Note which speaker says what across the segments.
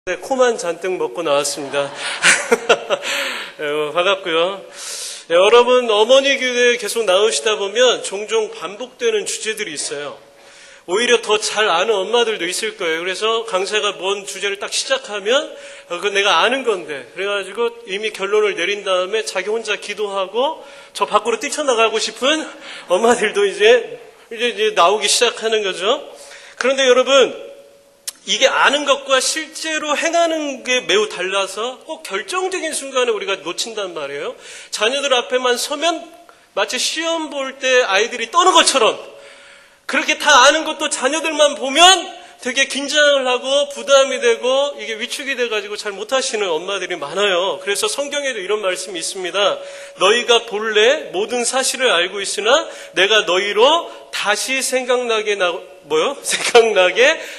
Speaker 1: 네, 코만 잔뜩 먹고 나왔습니다. 반갑고요. 네, 여러분 어머니 교회에 계속 나오시다 보면 종종 반복되는 주제들이 있어요. 오히려 더 잘 아는 엄마들도 있을 거예요. 그래서 강사가 뭔 주제를 딱 시작하면 그건 내가 아는 건데 그래가지고 이미 결론을 내린 다음에 자기 혼자 기도하고 저 밖으로 뛰쳐나가고 싶은 엄마들도 이제 나오기 시작하는 거죠. 그런데 여러분, 이게 아는 것과 실제로 행하는 게 매우 달라서 꼭 결정적인 순간에 우리가 놓친단 말이에요. 자녀들 앞에만 서면 마치 시험 볼 때 아이들이 떠는 것처럼 그렇게 다 아는 것도 자녀들만 보면 되게 긴장을 하고 부담이 되고 이게 위축이 돼가지고 잘 못하시는 엄마들이 많아요. 그래서 성경에도 이런 말씀이 있습니다. 너희가 본래 모든 사실을 알고 있으나 내가 너희로 다시 생각나게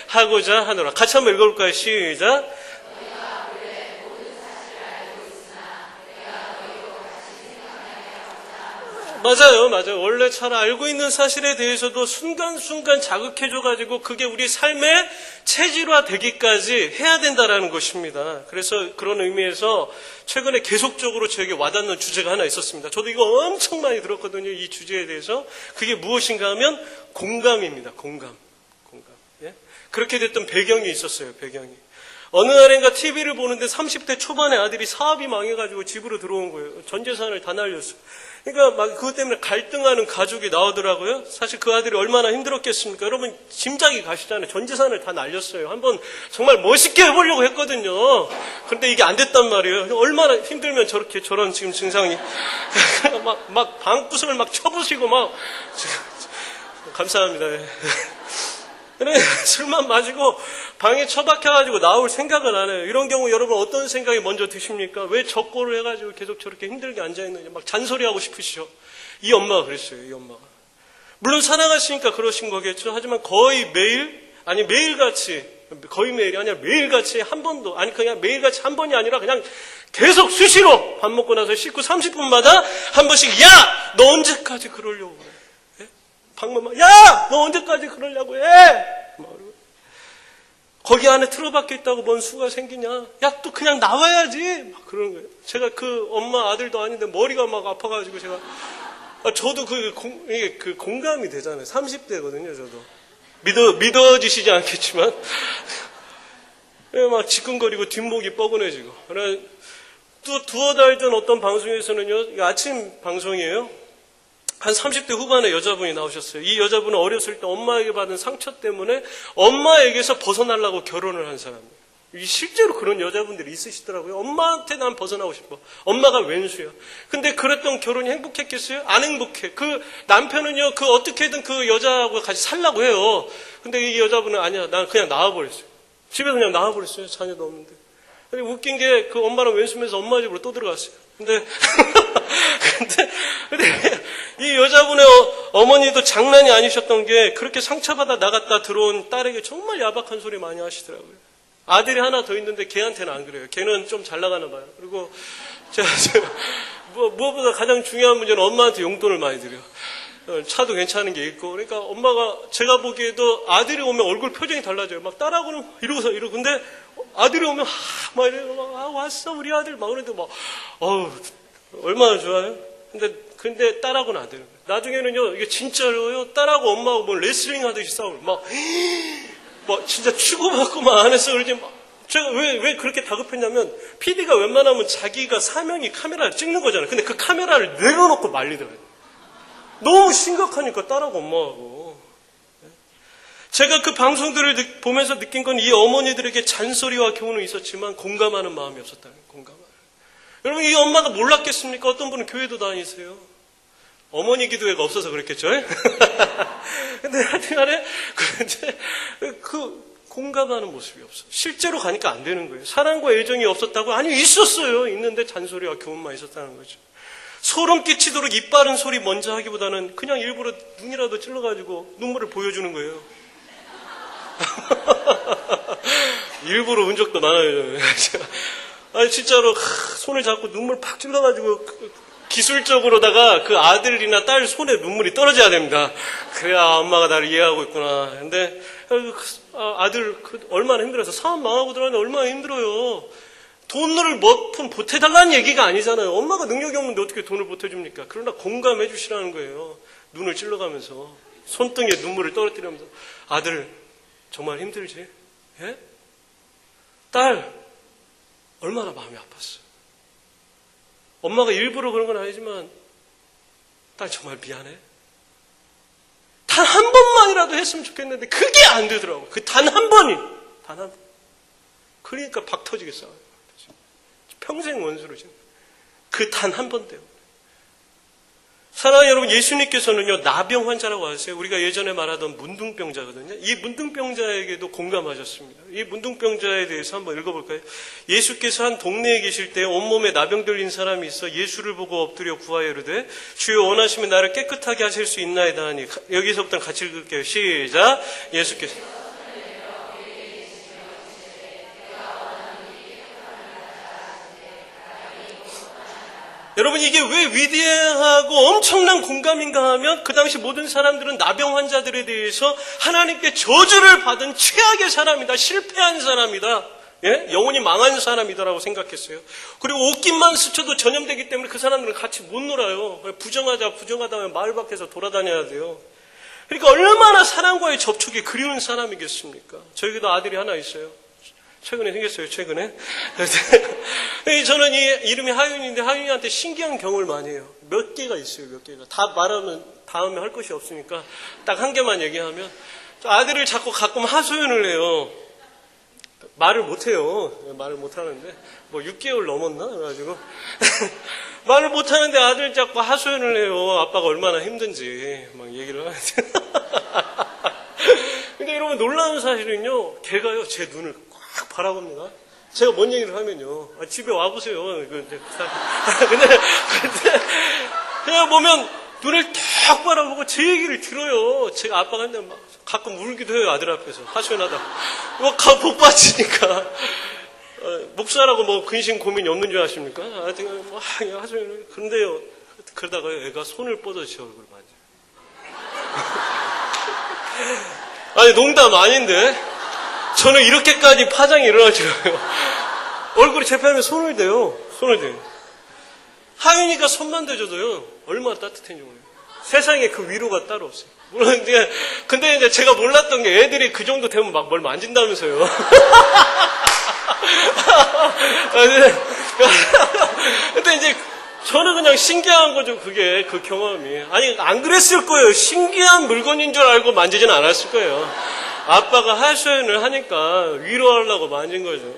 Speaker 1: 하고자 하노라. 같이 한번 읽어볼까요? 시작. 맞아요. 원래 잘 알고 있는 사실에 대해서도 순간순간 자극해줘가지고 그게 우리 삶의 체질화 되기까지 해야 된다라는 것입니다. 그래서 그런 의미에서 최근에 계속적으로 저에게 와닿는 주제가 하나 있었습니다. 저도 이거 엄청 많이 들었거든요. 이 주제에 대해서. 그게 무엇인가 하면 공감입니다. 공감. 예? 그렇게 됐던 배경이 있었어요. 배경이. 어느 날인가 TV를 보는데 30대 초반의 아들이 사업이 망해가지고 집으로 들어온 거예요. 전 재산을 다 날렸어요. 그러니까 막 그것 때문에 갈등하는 가족이 나오더라고요. 사실 그 아들이 얼마나 힘들었겠습니까? 여러분 짐작이 가시잖아요. 전 재산을 다 날렸어요. 한번 정말 멋있게 해보려고 했거든요. 그런데 이게 안 됐단 말이에요. 얼마나 힘들면 저런 지금 증상이 막 방구석을 막 쳐부시고 막 감사합니다. 그래, 술만 마시고 방에 처박혀가지고 나올 생각을 안 해요. 이런 경우 여러분 어떤 생각이 먼저 드십니까? 왜 적고를 해가지고 계속 저렇게 힘들게 앉아있느냐. 막 잔소리하고 싶으시죠. 이 엄마가 그랬어요. 이 엄마가. 물론 사랑하시니까 그러신 거겠죠. 하지만 거의 매일, 아니 매일같이, 거의 매일이 아니라 매일같이 한 번도, 아니 그냥 매일같이 한 번이 아니라 그냥 계속 수시로 밥 먹고 나서 씻고 30분마다 한 번씩 야! 너 언제까지 그러려고 그래? 방문만, 야! 너 언제까지 그러려고 해? 거기 안에 틀어박혀 있다고 뭔 수가 생기냐? 야, 또 그냥 나와야지! 막 그러는 거예요. 제가 그 엄마 아들도 아닌데 머리가 막 아파가지고 제가, 저도 그 공감이 되잖아요. 30대거든요, 저도. 믿어지시지 않겠지만. 막 지끈거리고 뒷목이 뻐근해지고. 또 두어 달 전 어떤 방송에서는요, 아침 방송이에요. 한 30대 후반의 여자분이 나오셨어요. 이 여자분은 어렸을 때 엄마에게 받은 상처 때문에 엄마에게서 벗어나려고 결혼을 한 사람이에요. 실제로 그런 여자분들이 있으시더라고요. 엄마한테 난 벗어나고 싶어. 엄마가 왼수야. 근데 그랬던 결혼이 행복했겠어요? 안 행복해. 그 남편은요, 어떻게든 그 여자하고 같이 살려고 해요. 근데 이 여자분은 아니야. 난 그냥 나와버렸어요. 집에서 그냥 나와버렸어요. 자녀도 없는데. 근데 웃긴 게 그 엄마랑 왼수면서 엄마 집으로 또 들어갔어요. 근데 이 여자분의 어머니도 장난이 아니셨던 게 그렇게 상처받아 나갔다 들어온 딸에게 정말 야박한 소리 많이 하시더라고요. 아들이 하나 더 있는데 걔한테는 안 그래요. 걔는 좀 잘 나가나 봐요. 그리고 제가 무엇보다 가장 중요한 문제는 엄마한테 용돈을 많이 드려요. 차도 괜찮은 게 있고. 그러니까 엄마가 제가 보기에도 아들이 오면 얼굴 표정이 달라져요. 막 딸하고는 이러고. 근데 아들이 오면 막 이러고 왔어 우리 아들 막 그러는데 막 얼마나 좋아요. 근데 딸하고는 안 되는 거예요. 나중에는요 이게 진짜로요 딸하고 엄마하고 뭐 레슬링 하듯이 싸우고 막 진짜 치고받고 막 안에서 그러지 막. 제가 왜 그렇게 다급했냐면 PD가 웬만하면 자기가 사명이 카메라를 찍는 거잖아요. 근데 그 카메라를 내려놓고 말리더라고요. 너무 심각하니까 딸하고 엄마하고. 제가 그 방송들을 보면서 느낀 건 이 어머니들에게 잔소리와 교훈은 있었지만 공감하는 마음이 없었다는 거예요. 공감하는. 여러분 이 엄마가 몰랐겠습니까? 어떤 분은 교회도 다니세요. 어머니 기도회가 없어서 그랬겠죠. 근데 하여튼간에 공감하는 모습이 없어. 실제로 가니까 안 되는 거예요. 사랑과 애정이 없었다고? 아니 있었어요. 있는데 잔소리와 교훈만 있었다는 거죠. 소름 끼치도록 입 바른 소리 먼저 하기보다는 그냥 일부러 눈이라도 찔러가지고 눈물을 보여주는 거예요. 일부러 운 적도 많아요. 아니 진짜로 손을 잡고 눈물 팍 찔러가지고 기술적으로다가 그 아들이나 딸 손에 눈물이 떨어져야 됩니다. 그래야 엄마가 나를 이해하고 있구나. 근데 아들 얼마나 힘들어서 사업 망하고 들어가는데 얼마나 힘들어요. 돈을 몇 푼 보태달라는 얘기가 아니잖아요. 엄마가 능력이 없는데 어떻게 돈을 보태줍니까? 그러나 공감해 주시라는 거예요. 눈을 찔러가면서 손등에 눈물을 떨어뜨리면서 아들 정말 힘들지? 예? 딸 얼마나 마음이 아팠어요. 엄마가 일부러 그런 건 아니지만 딸 정말 미안해. 단 한 번만이라도 했으면 좋겠는데 그게 안 되더라고. 그 단 한 번이. 단 한 번. 그러니까 박 터지게 싸워요. 평생 원수로 지금. 그 단 한 번 때문에. 사랑하는 여러분, 예수님께서는요, 나병 환자라고 하세요. 우리가 예전에 말하던 문둥병자거든요. 이 문둥병자에게도 공감하셨습니다. 이 문둥병자에 대해서 한번 읽어볼까요? 예수께서 한 동네에 계실 때 온몸에 나병 들린 사람이 있어 예수를 보고 엎드려 구하여 이르되 주여 원하시면 나를 깨끗하게 하실 수 있나이다 하니, 여기서부터 같이 읽을게요. 시작. 예수께서 여러분, 이게 왜 위대하고 엄청난 공감인가 하면 그 당시 모든 사람들은 나병 환자들에 대해서 하나님께 저주를 받은 최악의 사람이다, 실패한 사람이다, 예? 영혼이 망한 사람이다라고 생각했어요. 그리고 옷깃만 스쳐도 전염되기 때문에 그 사람들은 같이 못 놀아요. 부정하다 하면 마을 밖에서 돌아다녀야 돼요. 그러니까 얼마나 사람과의 접촉이 그리운 사람이겠습니까? 저에게도 아들이 하나 있어요. 최근에 생겼어요, 최근에. 저는 이 이름이 하윤인데 하윤이한테 신기한 경험을 많이 해요. 몇 개가 있어요, 몇 개가. 다 말하면 다음에 할 것이 없으니까 딱 한 개만 얘기하면, 아들을 자꾸 가끔 하소연을 해요. 말을 못해요. 말을 못하는데, 뭐 6개월 넘었나? 그래가지고. 말을 못하는데 아들 자꾸 하소연을 해요. 아빠가 얼마나 힘든지 막 얘기를 하는데. 근데 여러분, 놀라운 사실은요, 걔가요, 제 눈을 딱 바라봅니다. 제가 뭔 얘기를 하면요, 집에 와보세요. 근데 그냥 보면 눈을 딱 바라보고 제 얘기를 들어요. 제가 아빠가 한데 막 가끔 울기도 해요. 아들 앞에서 하소연하다. 복 받치니까. 목사라고 뭐 근심 고민이 없는 줄 아십니까? 뭐 하소연. 그런데요, 그러다가요, 애가 손을 뻗어 제 얼굴을 만져요. 아니, 농담 아닌데. 저는 이렇게까지 파장이 일어나지요. 얼굴이 제 편에 손을 대요. 손을 대요. 하윤이가 손만 대줘도요, 얼마나 따뜻한지 몰라요. 세상에 그 위로가 따로 없어요. 물론 근데 이제 제가 몰랐던 게 애들이 그 정도 되면 막 뭘 만진다면서요. 근데 이제 저는 그냥 신기한 거죠, 그게, 그 경험이. 아니, 안 그랬을 거예요. 신기한 물건인 줄 알고 만지진 않았을 거예요. 아빠가 하소연을 하니까 위로하려고 만진 거죠.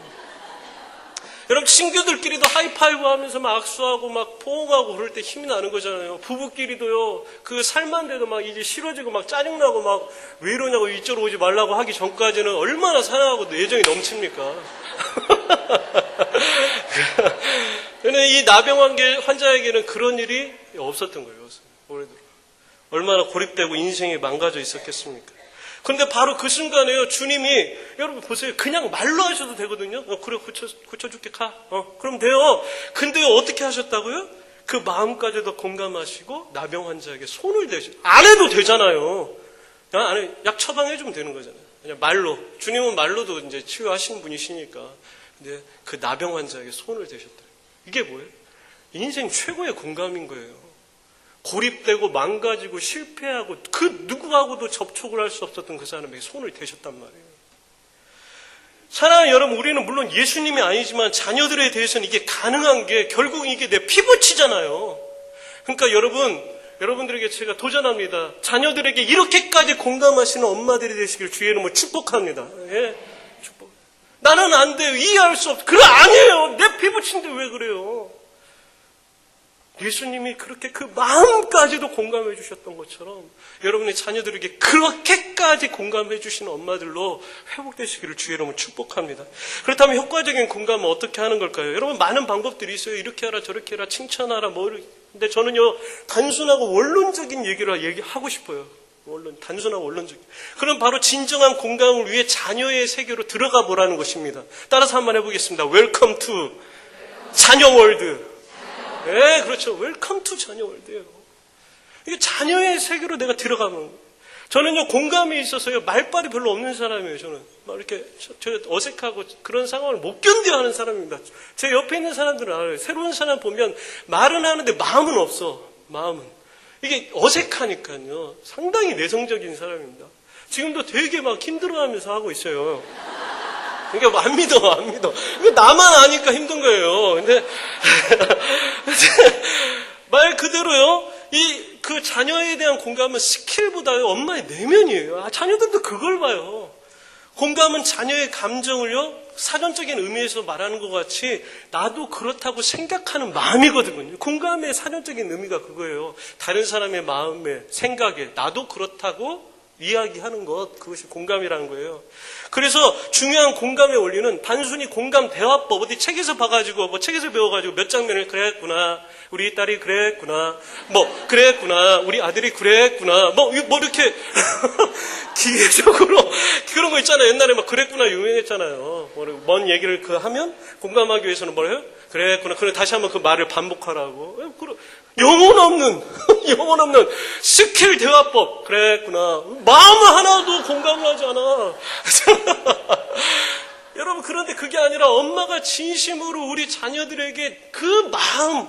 Speaker 1: 여러분, 친구들끼리도 하이파이브 하면서 막 악수하고 막 포옹하고 그럴 때 힘이 나는 거잖아요. 부부끼리도요, 그 살만 돼도 막 이제 싫어지고 막 짜증나고 막 왜 이러냐고 이쪽으로 오지 말라고 하기 전까지는 얼마나 사랑하고 애정이 넘칩니까? 근데 이 나병 환자에게는 그런 일이 없었던 거예요. 오래도록. 얼마나 고립되고 인생이 망가져 있었겠습니까? 그런데 바로 그 순간에요, 주님이, 여러분 보세요, 그냥 말로 하셔도 되거든요. 그래, 고쳐줄게, 가. 그럼 돼요. 근데 어떻게 하셨다고요? 그 마음까지도 공감하시고 나병 환자에게 손을 대시. 안 해도 되잖아요. 약 처방해주면 되는 거잖아요. 그냥 말로. 주님은 말로도 이제 치유하시는 분이시니까. 근데 그 나병 환자에게 손을 대셨다. 이게 뭐예요? 인생 최고의 공감인 거예요. 고립되고 망가지고 실패하고 그 누구하고도 접촉을 할 수 없었던 그 사람에게 손을 대셨단 말이에요. 사랑하는 여러분, 우리는 물론 예수님이 아니지만 자녀들에 대해서는 이게 가능한 게 결국 이게 내 피부치잖아요. 그러니까 여러분들에게 제가 도전합니다. 자녀들에게 이렇게까지 공감하시는 엄마들이 되시길 주의 이름으로 축복합니다. 예, 축복. 나는 안 돼요. 이해할 수 없어. 그래, 아니에요. 내 피부친데 왜 그래요? 예수님이 그렇게 그 마음까지도 공감해 주셨던 것처럼 여러분의 자녀들에게 그렇게까지 공감해 주시는 엄마들로 회복되시기를 주의 이름으로 축복합니다. 그렇다면 효과적인 공감은 어떻게 하는 걸까요? 여러분, 많은 방법들이 있어요. 이렇게 하라 저렇게 해라 칭찬하라 근데 저는요, 단순하고 원론적인 얘기를 얘기하고 싶어요. 단순하고 원론적인. 그럼 바로 진정한 공감을 위해 자녀의 세계로 들어가 보라는 것입니다. 따라서 한번 해보겠습니다. 웰컴 투 자녀 월드. 네, 그렇죠. 웰컴 투 자녀 월드예요. 이게 자녀의 세계로 내가 들어가면, 저는요, 공감이 있어서요, 말빨이 별로 없는 사람이에요, 저는. 막 이렇게, 저 어색하고 그런 상황을 못 견뎌 하는 사람입니다. 제 옆에 있는 사람들은 알아요. 새로운 사람 보면 말은 하는데 마음은 없어, 마음은. 이게 어색하니까요, 상당히 내성적인 사람입니다. 지금도 되게 막 힘들어하면서 하고 있어요. 그러니까 안 믿어. 이거 나만 아니까 힘든 거예요. 근데, 말 그대로요, 그 자녀에 대한 공감은 스킬보다요, 엄마의 내면이에요. 자녀들도 그걸 봐요. 공감은 자녀의 감정을요, 사전적인 의미에서 말하는 것 같이 나도 그렇다고 생각하는 마음이거든요. 공감의 사전적인 의미가 그거예요. 다른 사람의 마음에, 생각에 나도 그렇다고 이야기하는 것, 그것이 공감이라는 거예요. 그래서 중요한 공감의 원리는 단순히 공감 대화법, 어디 책에서 봐가지고, 뭐 책에서 배워가지고 몇 장면을 그랬구나, 우리 딸이 그랬구나, 그랬구나, 우리 아들이 그랬구나, 이렇게 기계적으로 그런 거 있잖아요. 옛날에 막 그랬구나 유명했잖아요. 먼 얘기를 하면 공감하기 위해서는 뭘 해요? 그랬구나. 그럼 다시 한번 그 말을 반복하라고. 영혼 없는 스킬 대화법. 그랬구나. 마음을 하나도 공감을 하지 않아. 여러분, 그런데 그게 아니라 엄마가 진심으로 우리 자녀들에게 그 마음,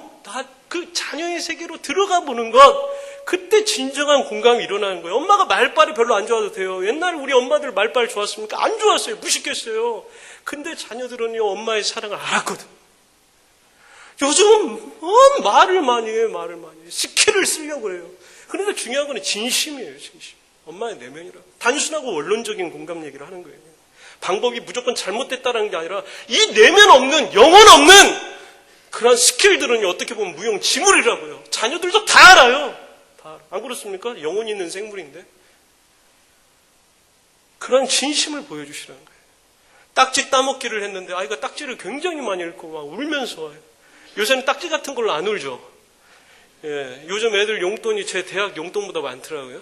Speaker 1: 그 자녀의 세계로 들어가 보는 것, 그때 진정한 공감이 일어나는 거예요. 엄마가 말빨이 별로 안 좋아도 돼요. 옛날에 우리 엄마들 말빨 좋았습니까? 안 좋았어요. 무식했어요. 근데 자녀들은요, 엄마의 사랑을 알았거든. 요즘은 말을 많이 해요. 스킬을 쓰려고 해요. 그런데 중요한 건 진심이에요. 진심. 엄마의 내면이라. 단순하고 원론적인 공감 얘기를 하는 거예요. 방법이 무조건 잘못됐다는 게 아니라 이 내면 없는, 영혼 없는 그런 스킬들은 어떻게 보면 무용지물이라고요. 자녀들도 다 알아요. 다 알아. 안 그렇습니까? 영혼이 있는 생물인데. 그런 진심을 보여주시라는 거예요. 딱지 따먹기를 했는데 아이가 딱지를 굉장히 많이 읽고 막 울면서 와요. 요새는 딱지 같은 걸로 안 울죠. 예, 요즘 애들 용돈이 제 대학 용돈보다 많더라고요.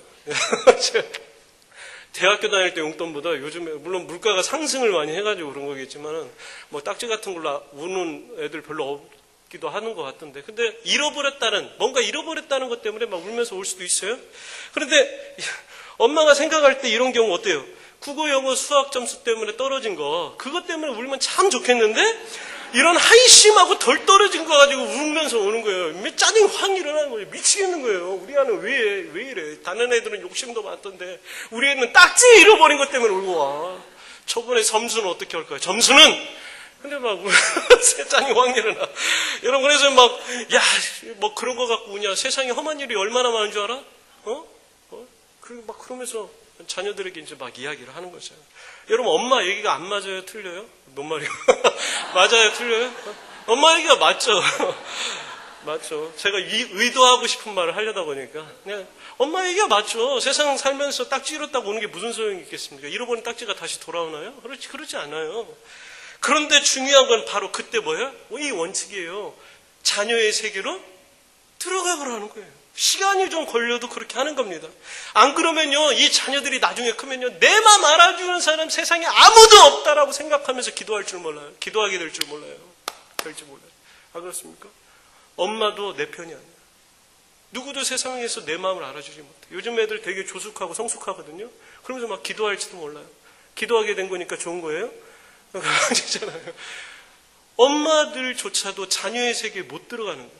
Speaker 1: 대학교 다닐 때 용돈보다 요즘에 물론 물가가 상승을 많이 해가지고 그런 거겠지만은 뭐 딱지 같은 걸로 우는 애들 별로 없기도 하는 것 같던데. 근데 뭔가 잃어버렸다는 것 때문에 막 울면서 올 수도 있어요. 그런데 엄마가 생각할 때 이런 경우 어때요? 국어, 영어, 수학 점수 때문에 떨어진 거, 그것 때문에 울면 참 좋겠는데 이런 한심하고 덜 떨어진 거 가지고 울면서 오는 거예요. 짜증이 확 일어나는 거예요. 미치겠는 거예요. 우리 애는 왜 이래? 다른 애들은 욕심도 많던데 우리 애는 딱지 잃어버린 것 때문에 울고 와. 저번에 점수는 어떻게 할 거야? 점수는? 근데 막 짜증이 확 일어나. 여러분, 그래서 뭐 그런 거 갖고 우냐? 세상에 험한 일이 얼마나 많은 줄 알아? 그러면서 자녀들에게 이제 막 이야기를 하는 거죠. 여러분, 엄마 얘기가 안 맞아요? 틀려요? 뭔 말이에요? 맞아요? 틀려요? 엄마 얘기가 맞죠? 맞죠. 제가 의도하고 싶은 말을 하려다 보니까. 그냥 엄마 얘기가 맞죠. 세상 살면서 딱지 잃었다고 오는 게 무슨 소용이 있겠습니까? 잃어버린 딱지가 다시 돌아오나요? 그렇지 않아요. 그런데 중요한 건 바로 그때 뭐예요? 이 원칙이에요. 자녀의 세계로 들어가 보라는 거예요. 시간이 좀 걸려도 그렇게 하는 겁니다. 안 그러면요, 이 자녀들이 나중에 크면요, 내 맘 알아주는 사람 세상에 아무도 없다라고 생각하면서 기도하게 될 줄 몰라요. 아, 그렇습니까? 엄마도 내 편이 아니에요. 누구도 세상에서 내 마음을 알아주지 못해. 요즘 애들 되게 조숙하고 성숙하거든요. 그러면서 막 기도할지도 몰라요. 기도하게 된 거니까 좋은 거예요? 그렇잖아요. 엄마들조차도 자녀의 세계에 못 들어가는 거예요.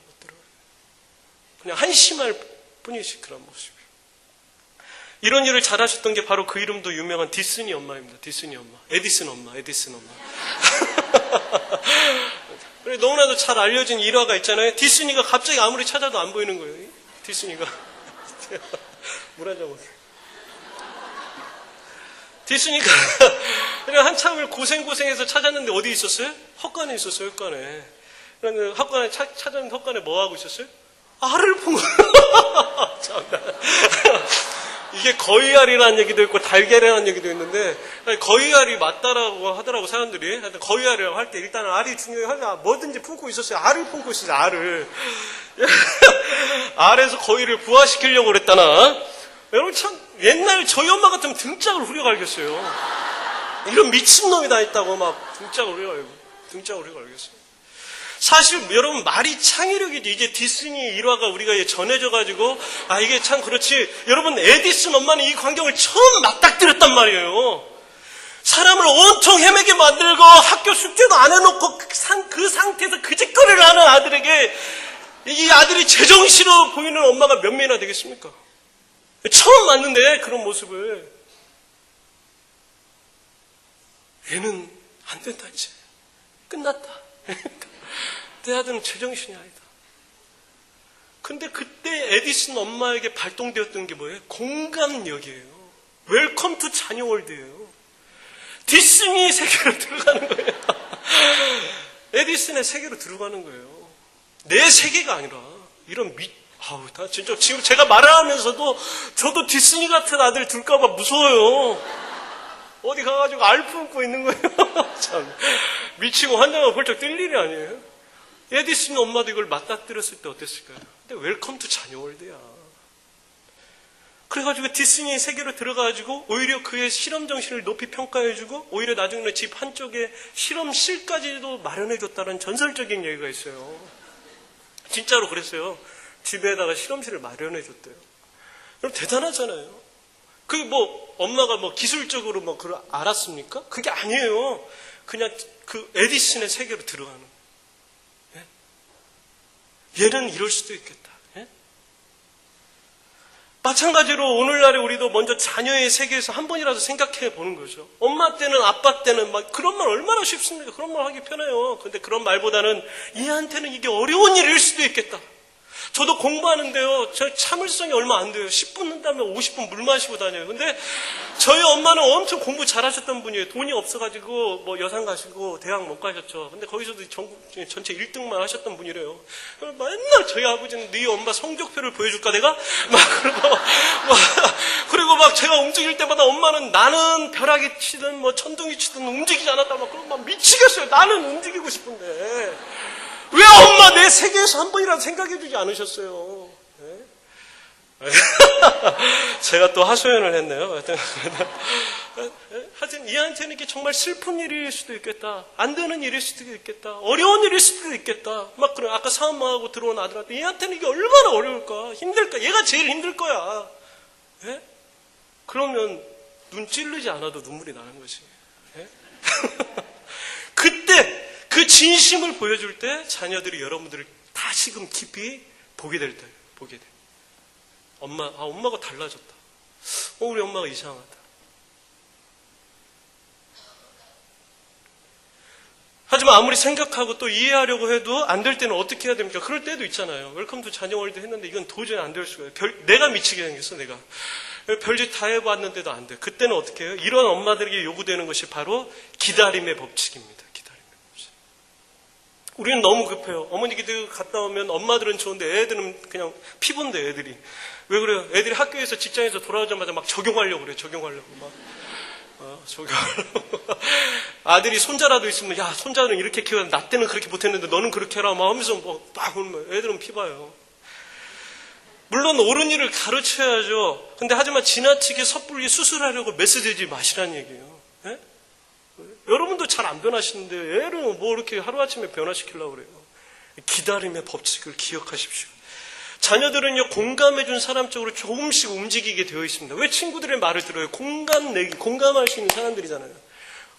Speaker 1: 그냥 한심할 뿐이지, 그런 모습이에요. 이런 일을 잘하셨던 게 바로 그 이름도 유명한 디스니 엄마입니다. 디스니 엄마. 에디슨 엄마. 그래, 너무나도 잘 알려진 일화가 있잖아요. 디스니가 갑자기 아무리 찾아도 안 보이는 거예요. 디스니가. 물 한 잔 먹어요. 디스니가 그냥 한참을 고생해서 찾았는데 어디 있었어요? 헛간에 있었어요, 헛간에. 그런데 헛간에 찾았는데 헛간에 뭐 하고 있었어요? 알을 푼 거야. 이게 거위알이라는 얘기도 있고 달걀이라는 얘기도 있는데 거위알이 맞다라고 하더라고 사람들이. 거위알이라고 할 때 일단은 알이 중요해요. 뭐든지 품고 있었어요. 알을 품고 있었어요. 알을. 알에서 거위를 부화시키려고 그랬다나. 여러분 참 옛날 저희 엄마 같으면 등짝을 후려갈겼어요. 이런 미친놈이 다 있다고 막 등짝을 후려갈겼어요. 사실 여러분 말이 창의력이지. 이제 디스니 일화가 우리가 전해져가지고 이게 참 그렇지. 여러분 에디슨 엄마는 이 광경을 처음 맞닥뜨렸단 말이에요. 사람을 온통 헤매게 만들고 학교 숙제도 안 해놓고 그 상태에서 그 짓거리를 하는 아들에게 이 아들이 제정신으로 보이는 엄마가 몇 명이나 되겠습니까? 처음 봤는데 그런 모습을. 얘는 안 된다 이제. 끝났다. 내 아들은 제정신이 아니다. 근데 그때 에디슨 엄마에게 발동되었던 게 뭐예요? 공감력이에요. 웰컴 투 자녀월드예요. 디스니 세계로 들어가는 거예요. 에디슨의 세계로 들어가는 거예요. 내 세계가 아니라 이런 다 진짜 지금 제가 말을 하면서도 저도 디스니 같은 아들 둘까봐 무서워요. 어디 가가지고 알프 웃고 있는 거예요. 참 미치고 환장하고 펄쩍 뜰 일이 아니에요. 에디슨 엄마도 이걸 맞닥뜨렸을 때 어땠을까요? 근데 웰컴 투 자녀월드야. 그래가지고 디스니의 세계로 들어가가지고 오히려 그의 실험 정신을 높이 평가해주고 오히려 나중에는 집 한쪽에 실험실까지도 마련해줬다는 전설적인 얘기가 있어요. 진짜로 그랬어요. 집에다가 실험실을 마련해줬대요. 그럼 대단하잖아요. 그게 엄마가 기술적으로 그걸 알았습니까? 그게 아니에요. 그냥 그 에디슨의 세계로 들어가는 거예요. 얘는 이럴 수도 있겠다. 마찬가지로 오늘날에 우리도 먼저 자녀의 세계에서 한 번이라도 생각해 보는 거죠. 엄마 때는 아빠 때는 그런 말 얼마나 쉽습니까? 그런 말 하기 편해요. 근데 그런 말보다는 얘한테는 이게 어려운 일일 수도 있겠다. 저도 공부하는데요. 저 참을성이 얼마 안 돼요. 10분 한다면 50분 물 마시고 다녀요. 근데 저희 엄마는 엄청 공부 잘하셨던 분이에요. 돈이 없어가지고 여상 가시고 대학 못 가셨죠. 근데 거기서도 전국 전체 1등만 하셨던 분이래요. 맨날 저희 아버지는 네 엄마 성적표를 보여줄까 내가? 그리고 제가 움직일 때마다 엄마는 나는 벼락이 치든 천둥이 치든 움직이지 않았다 그러면 미치겠어요. 나는 움직이고 싶은데. 왜 엄마 내 세계에서 한 번이라도 생각해주지 않으셨어요? 네? 제가 또 하소연을 했네요. 하여튼 얘한테는 이게 정말 슬픈 일일 수도 있겠다. 안 되는 일일 수도 있겠다. 어려운 일일 수도 있겠다. 그런 아까 사업하고 들어온 아들한테 얘한테는 이게 얼마나 어려울까? 힘들까? 얘가 제일 힘들 거야. 네? 그러면 눈 찌르지 않아도 눈물이 나는 거지. 네? 그때 그 진심을 보여줄 때 자녀들이 여러분들을 다시금 깊이 보게 될 때예요. 보게 돼. 엄마가 달라졌다. 우리 엄마가 이상하다. 하지만 아무리 생각하고 또 이해하려고 해도 안 될 때는 어떻게 해야 됩니까? 그럴 때도 있잖아요. 웰컴 투 자녀월드 했는데 이건 도저히 안 될 수가 있어요. 내가 미치게 생겼어, 내가. 별짓 다 해봤는데도 안 돼. 그때는 어떻게 해요? 이런 엄마들에게 요구되는 것이 바로 기다림의 법칙입니다. 우리는 너무 급해요. 어머니들 갔다 오면 엄마들은 좋은데 애들은 그냥 피본데 애들이. 왜 그래요? 애들이 학교에서 직장에서 돌아오자마자 적용하려고 그래요. 적용하려고 적용하려고. 아들이 손자라도 있으면 야 손자는 이렇게 키워야 나 때는 그렇게 못했는데 너는 그렇게 해라 하면서 애들은 피봐요. 물론 옳은 일을 가르쳐야죠. 근데 하지만 지나치게 섣불리 수술하려고 메시지 마시라는 얘기예요. 네? 여러분도 잘 안 변하시는데 애를 이렇게 하루아침에 변화시키려고 그래요. 기다림의 법칙을 기억하십시오. 자녀들은요 공감해준 사람 쪽으로 조금씩 움직이게 되어 있습니다. 왜 친구들의 말을 들어요? 공감할 수 있는 사람들이잖아요.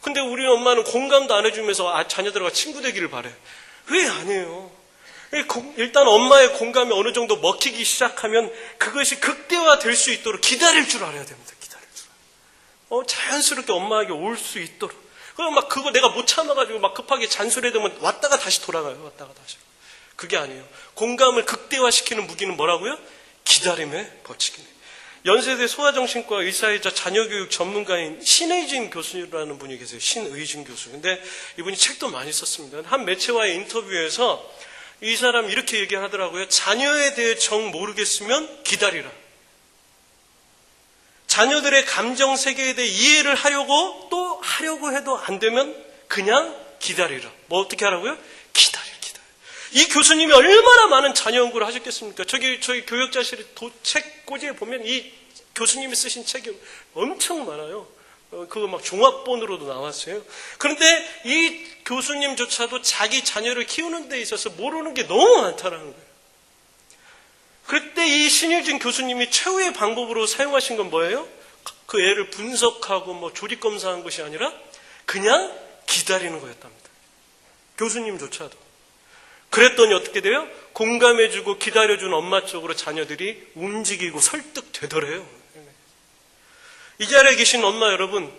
Speaker 1: 근데 우리 엄마는 공감도 안 해주면서 자녀들과 친구 되기를 바래. 왜 아니에요? 일단 엄마의 공감이 어느 정도 먹히기 시작하면 그것이 극대화될 수 있도록 기다릴 줄 알아야 됩니다. 기다릴 줄. 자연스럽게 엄마에게 올 수 있도록. 그럼 그거 내가 못 참아가지고 급하게 잔소리해두면 왔다가 다시 돌아가요. 왔다가 다시. 그게 아니에요. 공감을 극대화시키는 무기는 뭐라고요? 기다림의 법칙이네요. 연세대 소아정신과 의사이자 자녀교육 전문가인 신의진 교수라는 분이 계세요. 신의진 교수. 근데 이분이 책도 많이 썼습니다. 한 매체와의 인터뷰에서 이 사람 이렇게 얘기하더라고요. 자녀에 대해 정 모르겠으면 기다리라. 자녀들의 감정 세계에 대해 이해를 하려고 해도 안 되면 그냥 기다리라. 어떻게 하라고요? 기다려. 이 교수님이 얼마나 많은 자녀 연구를 하셨겠습니까? 저희 교역자실에 책 꽂이에 보면 이 교수님이 쓰신 책이 엄청 많아요. 그거 막 종합본으로도 나왔어요. 그런데 이 교수님조차도 자기 자녀를 키우는 데 있어서 모르는 게 너무 많다라는 거예요. 그때 이 신일진 교수님이 최후의 방법으로 사용하신 건 뭐예요? 그 애를 분석하고 뭐 조립검사한 것이 아니라 그냥 기다리는 거였답니다. 교수님조차도. 그랬더니 어떻게 돼요? 공감해주고 기다려준 엄마 쪽으로 자녀들이 움직이고 설득되더래요. 이 자리에 계신 엄마 여러분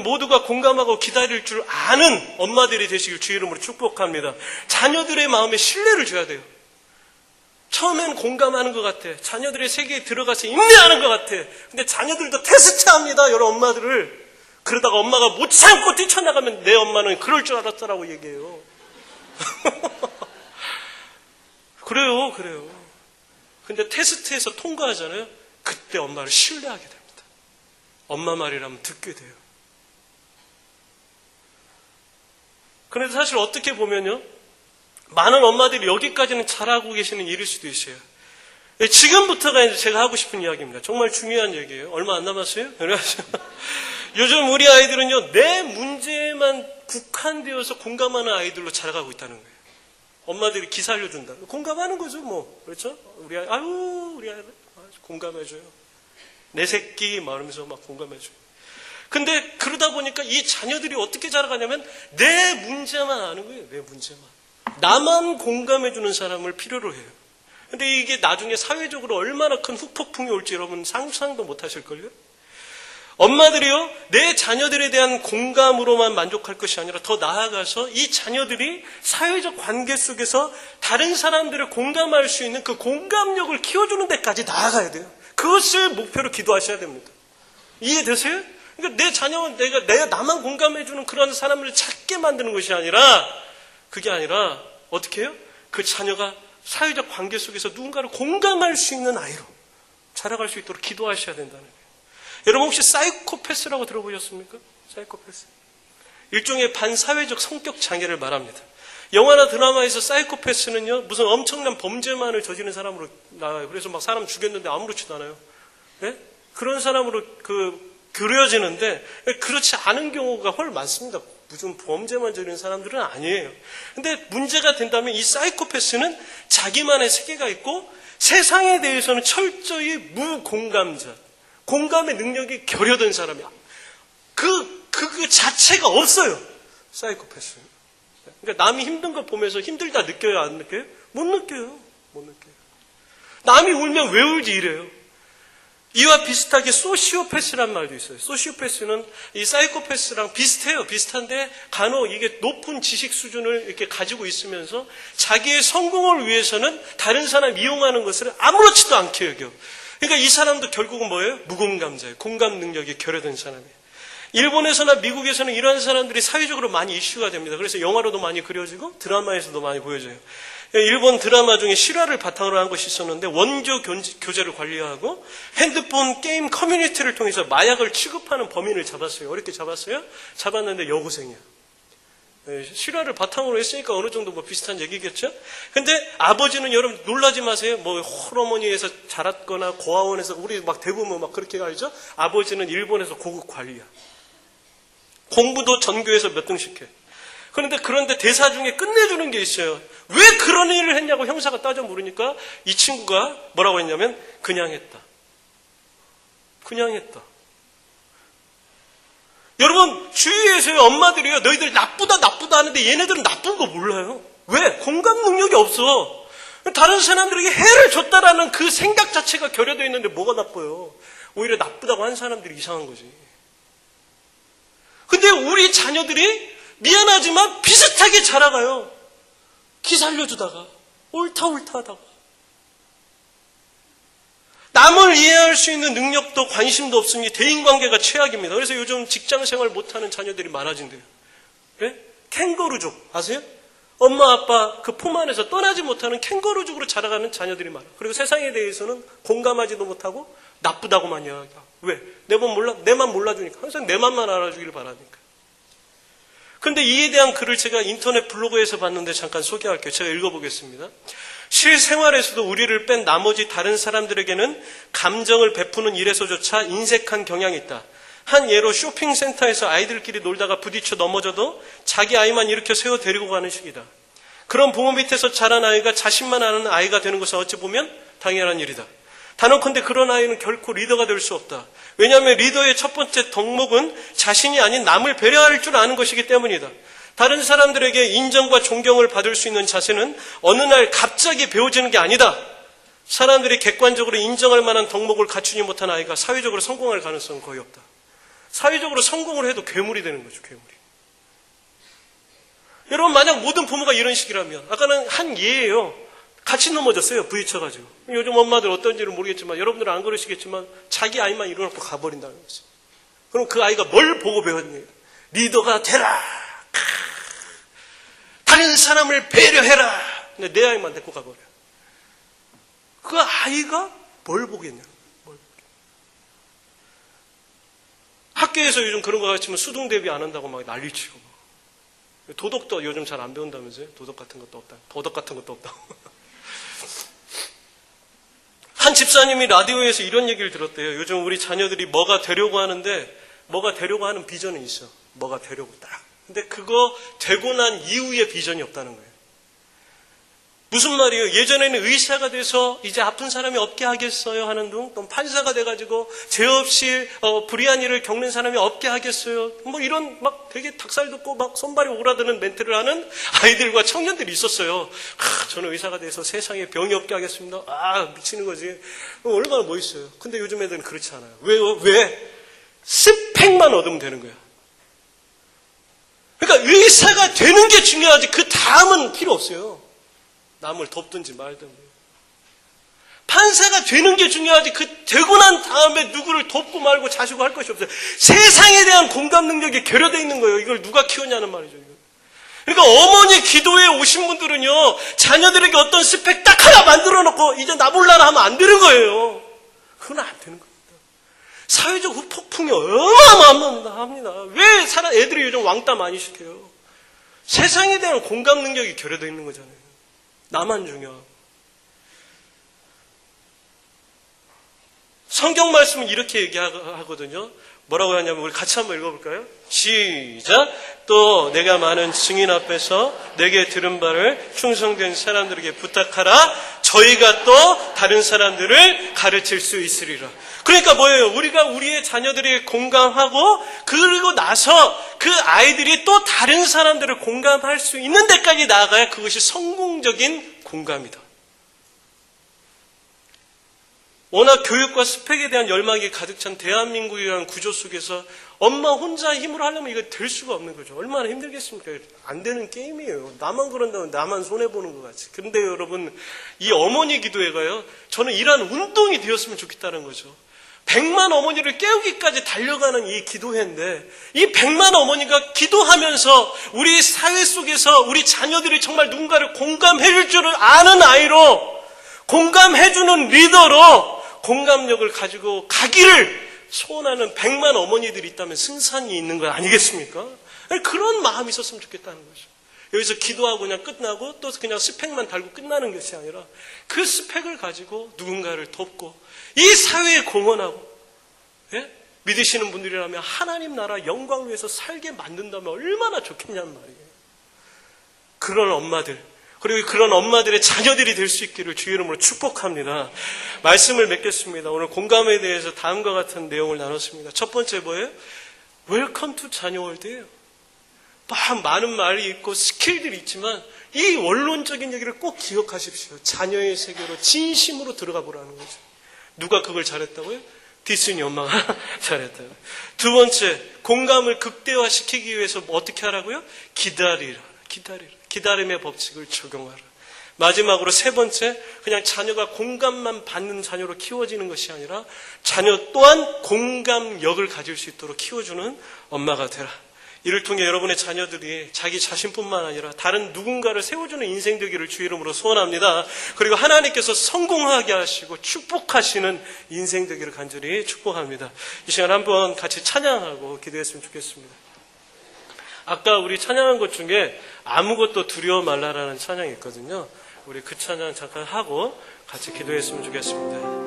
Speaker 1: 모두가 공감하고 기다릴 줄 아는 엄마들이 되시길 주의 이름으로 축복합니다. 자녀들의 마음에 신뢰를 줘야 돼요. 처음엔 공감하는 것 같아. 자녀들의 세계에 들어가서 인내하는 것 같아. 근데 자녀들도 테스트합니다. 여러 엄마들을. 그러다가 엄마가 못 참고 뛰쳐나가면 내 엄마는 그럴 줄 알았다라고 얘기해요. 그래요. 근데 테스트에서 통과하잖아요. 그때 엄마를 신뢰하게 됩니다. 엄마 말이라면 듣게 돼요. 그런데 사실 어떻게 보면요. 많은 엄마들이 여기까지는 잘하고 계시는 일일 수도 있어요. 지금부터가 이제 제가 하고 싶은 이야기입니다. 정말 중요한 얘기예요. 얼마 안 남았어요? 요즘 우리 아이들은요, 내 문제에만 국한되어서 공감하는 아이들로 자라가고 있다는 거예요. 엄마들이 기사 알려준다. 공감하는 거죠, 뭐. 그렇죠? 우리 아이, 우리 아이 공감해줘요. 내 새끼 말하면서 막 공감해줘요. 근데 그러다 보니까 이 자녀들이 어떻게 자라가냐면 내 문제만 아는 거예요. 내 문제만. 나만 공감해주는 사람을 필요로 해요. 근데 이게 나중에 사회적으로 얼마나 큰 후폭풍이 올지 여러분 상상도 못 하실걸요? 엄마들이요, 내 자녀들에 대한 공감으로만 만족할 것이 아니라 더 나아가서 이 자녀들이 사회적 관계 속에서 다른 사람들을 공감할 수 있는 그 공감력을 키워주는 데까지 나아가야 돼요. 그것을 목표로 기도하셔야 됩니다. 이해되세요? 그러니까 내 자녀는 내가 나만 공감해주는 그런 사람을 찾게 만드는 것이 아니라, 그게 아니라 어떻게 해요? 그 자녀가 사회적 관계 속에서 누군가를 공감할 수 있는 아이로 자라갈 수 있도록 기도하셔야 된다는 거예요. 여러분 혹시 사이코패스라고 들어보셨습니까? 사이코패스. 일종의 반사회적 성격 장애를 말합니다. 영화나 드라마에서 사이코패스는요, 무슨 엄청난 범죄만을 저지른 사람으로 나와요. 그래서 막 사람 죽였는데 아무렇지도 않아요. 네? 그런 사람으로 그려지는데 그렇지 않은 경우가 훨 많습니다. 무슨 범죄만 저지른 사람들은 아니에요. 근데 문제가 된다면 이 사이코패스는 자기만의 세계가 있고 세상에 대해서는 철저히 무공감자, 공감의 능력이 결여된 사람이야. 그 자체가 없어요. 사이코패스. 그러니까 남이 힘든 거 보면서 힘들다 느껴요? 안 느껴요? 못 느껴요. 남이 울면 왜 울지 이래요. 이와 비슷하게 소시오패스란 말도 있어요. 소시오패스는 이 사이코패스랑 비슷해요. 비슷한데 간혹 이게 높은 지식 수준을 이렇게 가지고 있으면서 자기의 성공을 위해서는 다른 사람 이용하는 것을 아무렇지도 않게 여겨. 그러니까 이 사람도 결국은 뭐예요? 무공감자예요. 공감 능력이 결여된 사람이에요. 일본에서나 미국에서는 이러한 사람들이 사회적으로 많이 이슈가 됩니다. 그래서 영화로도 많이 그려지고 드라마에서도 많이 보여져요. 일본 드라마 중에 실화를 바탕으로 한 것이 있었는데 원조 교재를 관리하고 핸드폰 게임 커뮤니티를 통해서 마약을 취급하는 범인을 잡았어요. 어렵게 잡았어요? 잡았는데 여고생이야. 실화를 바탕으로 했으니까 어느 정도 뭐 비슷한 얘기겠죠? 근데 아버지는 여러분 놀라지 마세요. 뭐 홀어머니에서 자랐거나 고아원에서 우리 막 대부분 막 그렇게 알죠? 아버지는 일본에서 고급 관리야. 공부도 전교에서 몇 등씩 해. 그런데 대사 중에 끝내주는 게 있어요. 왜 그런 일을 했냐고 형사가 따져 물으니까 이 친구가 뭐라고 했냐면 그냥 했다. 여러분 주위에서요 엄마들이요 너희들 나쁘다 하는데 얘네들은 나쁜 거 몰라요. 왜? 공감 능력이 없어. 다른 사람들에게 해를 줬다라는 그 생각 자체가 결여되어 있는데 뭐가 나빠요. 오히려 나쁘다고 한 사람들이 이상한 거지. 근데 우리 자녀들이 미안하지만 비슷하게 자라가요. 기 살려주다가 옳다 하다가 남을 이해할 수 있는 능력도 관심도 없으니 대인관계가 최악입니다. 그래서 요즘 직장생활 못하는 자녀들이 많아진대요. 네? 캥거루족 아세요? 엄마 아빠 그 품 안에서 떠나지 못하는 캥거루족으로 자라가는 자녀들이 많아요. 그리고 세상에 대해서는 공감하지도 못하고 나쁘다고만 이야기하고. 왜? 내만 몰라주니까. 항상 내 맘만 알아주기를 바라니까. 그런데 이에 대한 글을 제가 인터넷 블로그에서 봤는데 잠깐 소개할게요. 제가 읽어보겠습니다. 실생활에서도 우리를 뺀 나머지 다른 사람들에게는 감정을 베푸는 일에서조차 인색한 경향이 있다. 한 예로 쇼핑센터에서 아이들끼리 놀다가 부딪혀 넘어져도 자기 아이만 일으켜 세워 데리고 가는 식이다. 그런 부모 밑에서 자란 아이가 자신만 아는 아이가 되는 것은 어찌 보면 당연한 일이다. 단언컨대 그런 아이는 결코 리더가 될 수 없다. 왜냐하면 리더의 첫 번째 덕목은 자신이 아닌 남을 배려할 줄 아는 것이기 때문이다. 다른 사람들에게 인정과 존경을 받을 수 있는 자세는 어느 날 갑자기 배워지는 게 아니다. 사람들이 객관적으로 인정할 만한 덕목을 갖추지 못한 아이가 사회적으로 성공할 가능성은 거의 없다. 사회적으로 성공을 해도 괴물이 되는 거죠, 괴물이. 여러분, 만약 모든 부모가 이런 식이라면, 아까는 한 예예요. 같이 넘어졌어요, 부딪혀가지고. 요즘 엄마들 어떤지는 모르겠지만, 여러분들은 안 그러시겠지만, 자기 아이만 일어나고 가버린다는 거죠. 그럼 그 아이가 뭘 보고 배웠니? 리더가 되라! 다른 사람을 배려해라! 근데 내 아이만 데리고 가버려. 그 아이가 뭘 보겠냐? 학교에서 요즘 그런 거 같지만 수능 대비 안 한다고 막 난리치고. 도덕도 요즘 잘 안 배운다면서요? 도덕 같은 것도 없다. 도덕 같은 것도 없다. 한 집사님이 라디오에서 이런 얘기를 들었대요. 요즘 우리 자녀들이 뭐가 되려고 하는데 뭐가 되려고 하는 비전은 있어. 뭐가 되려고 딱. 근데 그거 되고 난 이후에 비전이 없다는 거예요. 무슨 말이에요? 예전에는 의사가 돼서 이제 아픈 사람이 없게 하겠어요 하는 둥, 또 판사가 돼가지고 죄 없이 불의한 일을 겪는 사람이 없게 하겠어요. 뭐 이런 막 되게 닭살 돋고 막 손발이 오라드는 멘트를 하는 아이들과 청년들이 있었어요. 저는 의사가 돼서 세상에 병이 없게 하겠습니다. 미치는 거지. 얼마나 멋있어요. 근데 요즘 애들은 그렇지 않아요. 왜요? 왜? 스펙만 얻으면 되는 거야. 그러니까 의사가 되는 게 중요하지 그 다음은 필요 없어요. 남을 돕든지 말든지. 판사가 되는 게 중요하지 그 되고 난 다음에 누구를 돕고 말고 자시고 할 것이 없어요. 세상에 대한 공감 능력이 결여되어 있는 거예요. 이걸 누가 키웠냐는 말이죠. 그러니까 어머니 기도에 오신 분들은요, 자녀들에게 어떤 스펙 딱 하나 만들어 놓고 이제 나 몰라라 하면 안 되는 거예요. 그건 안 되는 겁니다. 사회적 후폭풍이 어마어마합니다. 왜 애들이 요즘 왕따 많이 시켜요? 세상에 대한 공감 능력이 결여되어 있는 거잖아요. 나만 중요하고. 성경 말씀은 이렇게 얘기하거든요. 뭐라고 하냐면 우리 같이 한번 읽어볼까요? 시작. 또 내가 많은 증인 앞에서 내게 들은 바를 충성된 사람들에게 부탁하라. 저희가 또 다른 사람들을 가르칠 수 있으리라. 그러니까 뭐예요? 우리가 우리의 자녀들이 공감하고 그리고 나서 그 아이들이 또 다른 사람들을 공감할 수 있는 데까지 나아가야 그것이 성공적인 공감이다. 워낙 교육과 스펙에 대한 열망이 가득 찬 대한민국이라는 구조 속에서 엄마 혼자 힘으로 하려면 이거 될 수가 없는 거죠. 얼마나 힘들겠습니까? 안 되는 게임이에요. 나만 그런다면 나만 손해보는 것 같이. 그런데 여러분, 이 어머니 기도회가요, 저는 이러한 운동이 되었으면 좋겠다는 거죠. 100만 어머니를 깨우기까지 달려가는 이 기도회인데, 이 100만 어머니가 기도하면서 우리 사회 속에서 우리 자녀들이 정말 누군가를 공감해 줄 줄 아는 아이로, 공감해주는 리더로 공감력을 가지고 가기를 소원하는 100만 어머니들이 있다면 승산이 있는 거 아니겠습니까? 그런 마음이 있었으면 좋겠다는 거죠. 여기서 기도하고 그냥 끝나고 또 그냥 스펙만 달고 끝나는 것이 아니라 그 스펙을 가지고 누군가를 돕고 이 사회에 공헌하고, 예? 믿으시는 분들이라면 하나님 나라 영광을 위해서 살게 만든다면 얼마나 좋겠냐는 말이에요. 그런 엄마들, 그리고 그런 엄마들의 자녀들이 될 수 있기를 주의 이름으로 축복합니다. 말씀을 맺겠습니다. 오늘 공감에 대해서 다음과 같은 내용을 나눴습니다. 첫 번째 뭐예요? 웰컴 투 자녀월드예요. 많은 말이 있고 스킬들이 있지만 이 원론적인 얘기를 꼭 기억하십시오. 자녀의 세계로 진심으로 들어가 보라는 거죠. 누가 그걸 잘했다고요? 디스니 엄마가 잘했다고요. 두 번째, 공감을 극대화시키기 위해서 어떻게 하라고요? 기다리라. 기다림의 법칙을 적용하라. 마지막으로 세 번째, 그냥 자녀가 공감만 받는 자녀로 키워지는 것이 아니라 자녀 또한 공감력을 가질 수 있도록 키워주는 엄마가 되라. 이를 통해 여러분의 자녀들이 자기 자신뿐만 아니라 다른 누군가를 세워주는 인생 되기를 주의 이름으로 소원합니다. 그리고 하나님께서 성공하게 하시고 축복하시는 인생 되기를 간절히 축복합니다. 이 시간 한번 같이 찬양하고 기도했으면 좋겠습니다. 아까 우리 찬양한 것 중에 아무것도 두려워 말라라는 찬양이 있거든요. 우리 그 찬양 잠깐 하고 같이 기도했으면 좋겠습니다.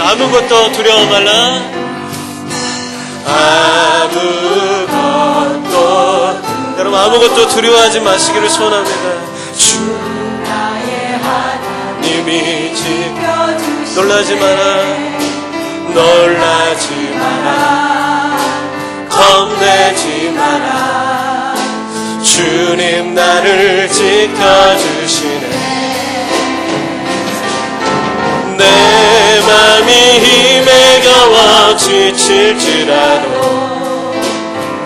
Speaker 1: 아무것도 두려워 말라. 아무것도, 여러분 아무것도 두려워하지 마시기를 소원합니다. 주 나의 하나님이 지켜주시네. 놀라지 마라. 놀라지 마라. 겁내지 마라. 주님 나를 지켜주시네. 내 맘이 힘에 겨워 지칠지라도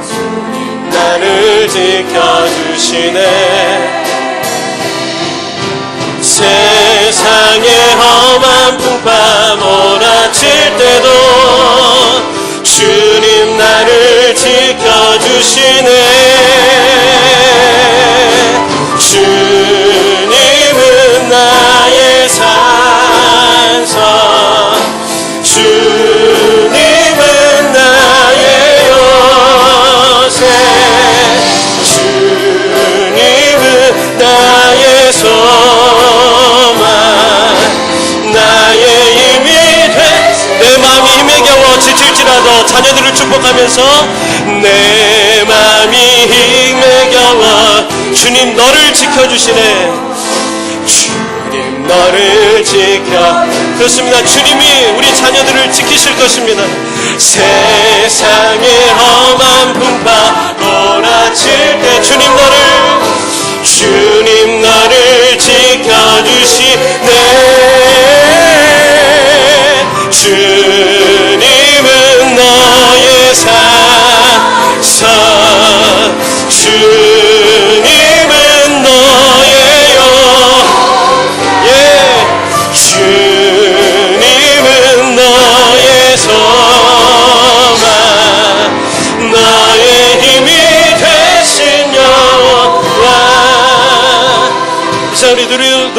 Speaker 1: 주님 나를 지켜주시네. 세상의 험한 풍파 몰아칠 때도 주님 나를 지켜주시네. 주님은 나의 산성, 주님은 나의 요새, 주님은 나의 소망, 나의 힘이 돼. 내 마음이 힘에 겨워 지칠지라도 자녀들을 축복하면서 내 마음이 힘에 겨워 주님 너를 지켜주시네. 주님 너를 지켜. 그렇습니다. 주님이 우리 자녀들을 지키실 것입니다. 세상의 험한 풍파 몰아칠 때 주님 너를 지켜주시네. 주님은 너의 산성,